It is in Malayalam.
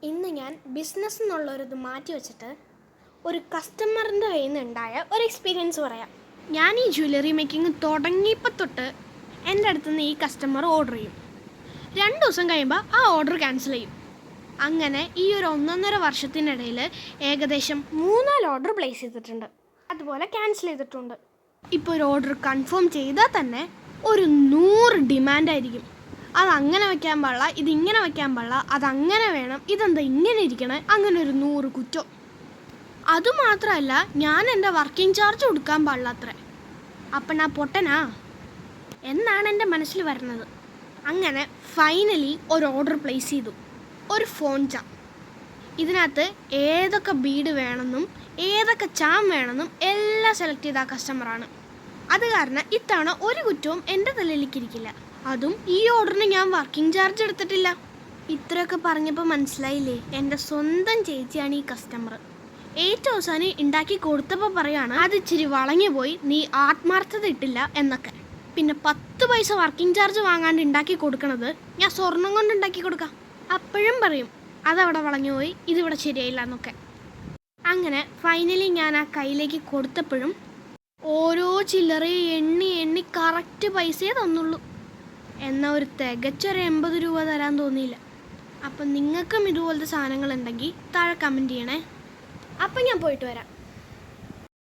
ഇന്ന് ഞാൻ ബിസിനസ് എന്നുള്ളൊരിത് മാറ്റി വെച്ചിട്ട് ഒരു കസ്റ്റമറിൻ്റെ കയ്യിൽ നിന്നുണ്ടായ ഒരു എക്സ്പീരിയൻസ് പറയാം. ഞാൻ ഈ ജ്വല്ലറി മേക്കിംഗ് തുടങ്ങിയപ്പോൾ തൊട്ട് എൻ്റെ അടുത്തുനിന്ന് ഈ കസ്റ്റമർ ഓർഡർ ചെയ്യും. 2 ദിവസം കഴിയുമ്പോൾ ആ ഓർഡർ ക്യാൻസൽ ചെയ്യും. അങ്ങനെ ഈ ഒരു 1.5 വർഷത്തിനിടയിൽ ഏകദേശം 3-4 ഓർഡർ പ്ലേസ് ചെയ്തിട്ടുണ്ട്, അതുപോലെ ക്യാൻസൽ ചെയ്തിട്ടുണ്ട്. ഇപ്പോൾ ഒരു ഓർഡർ കൺഫേം ചെയ്താൽ തന്നെ ഒരു 100 ഡിമാൻഡായിരിക്കും. അതങ്ങനെ വയ്ക്കാൻ പാടില്ല, ഇതിങ്ങനെ വയ്ക്കാൻ പാടില്ല, അതങ്ങനെ വേണം, ഇതെന്താ ഇങ്ങനെ ഇരിക്കണേ, അങ്ങനെ ഒരു 100 കുറ്റം. അതുമാത്രമല്ല, ഞാൻ എൻ്റെ വർക്കിംഗ് ചാർജ് കൊടുക്കാൻ പാടില്ല അത്രേ. അപ്പം ഞാൻ പൊട്ടനാ എന്നാണ് എൻ്റെ മനസ്സിൽ വരുന്നത്. അങ്ങനെ ഫൈനലി ഒരു ഓർഡർ പ്ലേസ് ചെയ്തു, ഒരു ഫോൺ ചാം. ഇതിനകത്ത് ഏതൊക്കെ ബീഡ് വേണമെന്നും ഏതൊക്കെ ചാം വേണമെന്നും എല്ലാം സെലക്ട് ചെയ്ത ആ കസ്റ്റമറാണ്. അത് കാരണം ഇത്തവണ ഒരു കുറ്റവും എൻ്റെ തലയിലേക്കിരിക്കില്ല. അതും ഈ ഓർഡറിന് ഞാൻ വർക്കിംഗ് ചാർജ് എടുത്തിട്ടില്ല. ഇത്രയൊക്കെ പറഞ്ഞപ്പോൾ മനസ്സിലായില്ലേ, എൻ്റെ സ്വന്തം ചേച്ചിയാണ് ഈ കസ്റ്റമർ. ഏറ്റവും അവസാനം ഉണ്ടാക്കി കൊടുത്തപ്പോൾ പറയാണ്, അത് ഇച്ചിരി വളഞ്ഞു പോയി, നീ ആത്മാർത്ഥത ഇട്ടില്ല എന്നൊക്കെ. പിന്നെ 10 പൈസ വർക്കിംഗ് ചാർജ് വാങ്ങാണ്ട് ഉണ്ടാക്കി കൊടുക്കണത് ഞാൻ സ്വർണം കൊണ്ട് ഉണ്ടാക്കി കൊടുക്കാം. അപ്പോഴും പറയും അതവിടെ വളഞ്ഞു പോയി, ഇതിവിടെ ശരിയായില്ല എന്നൊക്കെ. അങ്ങനെ ഫൈനലി ഞാൻ ആ കയ്യിലേക്ക് കൊടുത്തപ്പോഴും ഓരോ ചില്ലറയെ എണ്ണി കറക്റ്റ് പൈസയെ തന്നുള്ളൂ. എന്നാൽ ഒരു തികച്ചൊരു 80 രൂപ തരാൻ തോന്നിയില്ല. അപ്പം നിങ്ങൾക്കും ഇതുപോലത്തെ സാധനങ്ങളുണ്ടെങ്കിൽ താഴെ കമൻറ്റ് ചെയ്യണേ. അപ്പം ഞാൻ പോയിട്ട് വരാം.